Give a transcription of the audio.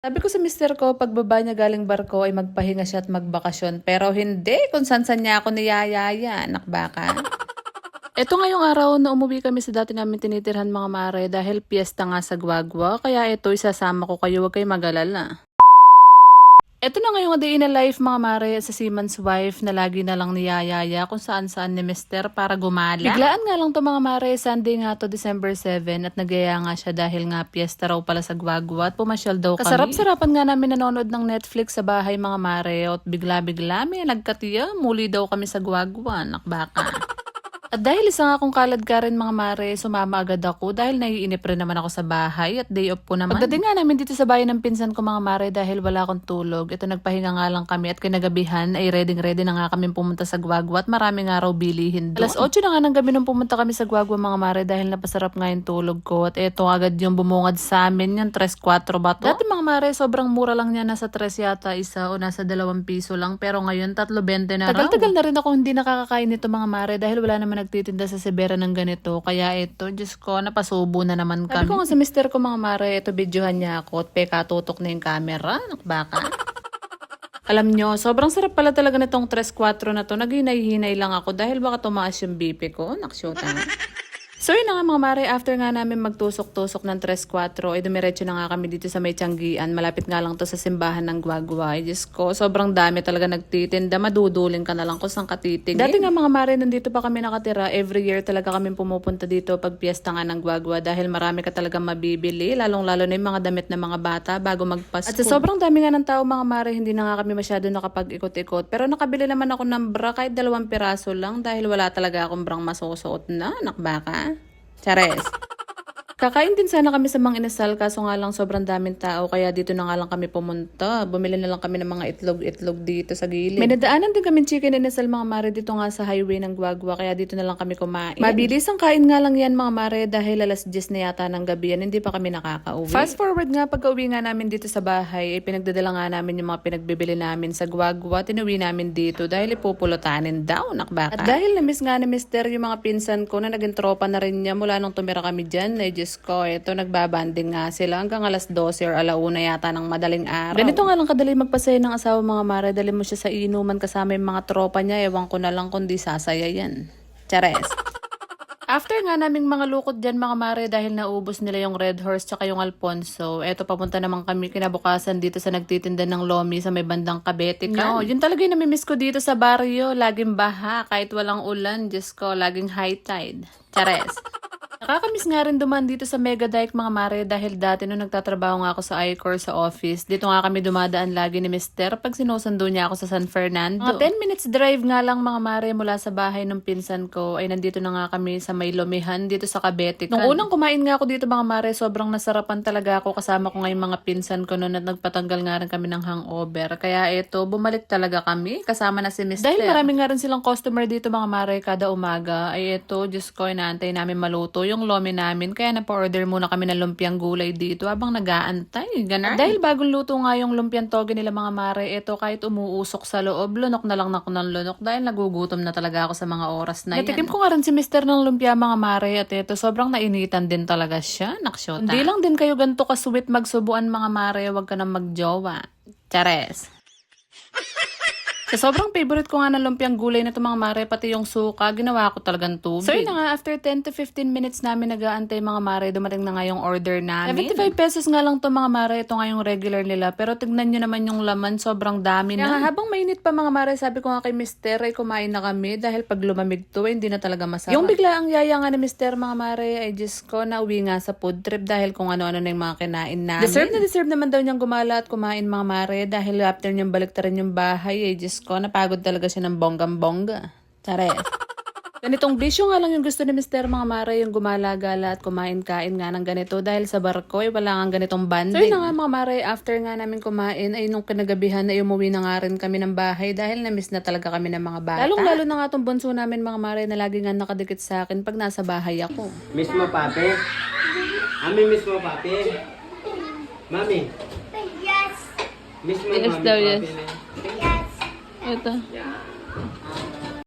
Sabi ko sa mister ko, pagbaba niya galing barko ay magpahinga siya at magbakasyon. Pero hindi, kung saan niya ako niyayaya, anak baka. Ito ngayong araw na umuwi kami sa dati namin tinitirhan mga mare dahil piyesta nga sa Guagua. Kaya ito isasama ko kayo, huwag kayo mag-alala. Ito na ngayong day in a life mga mare sa seaman's wife na lagi na lang niyayaya kung saan-saan ni mister para gumala. Biglaan nga lang to mga mare, Sunday nga to December 7 at nagyaya nga siya dahil nga piyesta raw pala sa Guagua at pumasyal daw kami. Kasarap-sarapan nga namin nanonood ng Netflix sa bahay mga mare at bigla-bigla may nagkatiya, muli daw kami sa Guagua, nakbaka. At dahil isa nga akong kalad ka rin mga mare, sumama agad ako dahil naiinip rin naman ako sa bahay at day off ko naman. Pagdating nga namin dito sa bahay ng pinsan ko mga mare dahil wala akong tulog, ito nagpahinga nga lang kami at kinagabihan ay ready na nga kami pumunta sa Guagua at marami nga raw bilihin doon. Alas 8 na nga ng gabi nung pumunta kami sa Guagua mga mare dahil napasarap nga yung tulog ko at ito agad yung bumungad sa amin, yung 3-4 ba to? Dati mga mare, sobrang mura lang niya, nasa 3 yata isa o nasa 2 piso lang, pero ngayon 3.20 na raw. Tagal-tagal na rin ako hindi nakakakain nito mga mare dahil wala naman nagtitinda sa Sibera ng ganito. Kaya ito, Diyos ko, napasubo na naman kami. Sabi ko nga sa mister ko mga mare, ito videohan niya ako at pekatutok na yung camera. Nakbaka. Alam nyo, sobrang sarap pala talaga nitong 3-4 na to. Naghinay-hinay lang ako dahil baka tumaas yung BP ko. Naksyota nga. So yun na nga mga mare, after nga namin magtusok-tusok ng 3-4, ay dumiretso na nga kami dito sa may Tianggian. Malapit nga lang to sa simbahan ng Guagua. Diyos ko, sobrang dami talaga nagtitinda. Maduduling ka na lang kung saan katitingin. Dati nga mga mare, nandito pa kami nakatira. Every year talaga kami pumupunta dito pag piyesta nga ng Guagua dahil marami ka talaga mabibili. Lalong-lalo na yung mga damit ng mga bata bago magpasko. At sa sobrang dami nga ng tao mga mare, hindi na nga kami masyado nakapag-ikot-ikot. Pero nakabili naman ako ng bra kahit 2 piraso lang dahil wala talaga akong brang masusuot na. Nakbaka. Chares. Kakain din sana kami sa Mang Inasal kaso nga lang sobrang daming tao kaya dito na nga lang kami pumunta. Bumili na lang kami ng mga itlog-itlog dito sa gilid. May nadaanan din kami chicken Inasal mga mare dito nga sa highway ng Guagua kaya dito na lang kami kumain. Mabilis ang kain nga lang yan mga mare dahil alas 10 na yata ng gabi yan, hindi pa kami nakakauwi. Fast forward nga pagka-uwi nga namin dito sa bahay ay pinagdadala nga namin yung mga pinagbibili namin sa Guagua. Tinuwi namin dito dahil ipupulutanin daw, nakbaka. At dahil na-miss nga ni mister yung mga pinsan ko na naging tropa na rin niya mula nung tumira kami dyan, ko, ito nagbabanding nga sila hanggang alas 12 or alauna yata ng madaling araw. Ganito nga lang kadali magpasaya ng asawa mga mare, dali mo siya sa inuman kasama yung mga tropa niya, ewan ko na lang kundi sasaya yan. Chares. After nga naming mga lukot dyan mga mare dahil naubos nila yung Red Horse tsaka yung Alfonso, eto papunta naman kami kinabukasan dito sa nagtitinda ng lomi sa may bandang Cabete. No, yun talaga yung namimiss ko dito sa baryo, laging baha kahit walang ulan, Diyos ko, laging high tide. Chares. Nakakamiss nga rin duman dito sa Mega Dike mga mare dahil dati nung nagtatrabaho nga ako sa I-Core sa office, dito nga kami dumadaan lagi ni mister pag sinusundo niya ako sa San Fernando. Mga 10 minutes drive nga lang mga mare mula sa bahay ng pinsan ko ay nandito na nga kami sa may Lomihan dito sa Cabete. Nung unang kumain nga ako dito mga mare, sobrang nasarapan talaga ako kasama ko nga yung mga pinsan ko noon at nagpatanggal nga rin kami ng hangover. Kaya eto, bumalik talaga kami kasama na si mister. Dahil marami nga rin silang customer dito mga mare kada umaga, ay eto, Diyos ko, inaantay namin maluto yung lomi namin kaya napa-order muna kami ng lumpiang gulay dito habang nag-aantay. Ganun. Dahil bagong luto nga yung lumpiang toge nila mga mare, eto kahit umuusok sa loob, lunok na lang ako ng lunok dahil nagugutom na talaga ako sa mga oras na yan. Natikim ko nga rin si mister ng lumpia mga mare at eto sobrang nainitan din talaga siya. Naksyota. Hindi lang din kayo ganito ka-sweet magsubuan mga mare, wag ka nang magjowa. Chares. Sa sobrang favorite ko nga ng lumpiang gulay na ito mga mare, pati yung suka, ginawa ko talagang tubig. So yun na nga, after 10 to 15 minutes namin nag-aantay mga mare, dumating na nga yung order namin. 75 pesos nga lang to mga mare, ito nga yung regular nila. Pero tignan nyo naman yung laman, sobrang dami na. Kaya habang mainit pa mga mare, sabi ko nga kay mister ay kumain na kami dahil pag lumamig to, hindi na talaga masarap. Yung bigla ang yaya nga ni mister mga mare, ay Diyos ko, nauwi nga sa food trip dahil kung ano-ano na yung mga kinain namin. Deserve naman daw niyang gumala at kumain mga mare dahil after niyang baliktarin yung bahay, ay Diyos ko, napagod talaga siya ng bonggang-bongga. Chares. Ganitong bisyo nga lang yung gusto ni mister mga mare, yung gumala-gala at kumain-kain nga ng ganito dahil sa barko ay wala nga ganitong banding. So yun na nga mga mare, after nga namin kumain ay nung kinagabihan ay umuwi na nga rin kami ng bahay dahil na-miss na talaga kami ng mga bata. Lalong-lalo na nga itong bunso namin mga mare na lagi nga nakadikit sa akin pag nasa bahay ako. Miss mo papi? Ami, miss mo papi? Mami? Yes. Miss mo Yes mami daw, papi yes. na? Yes. Ito. Yeah.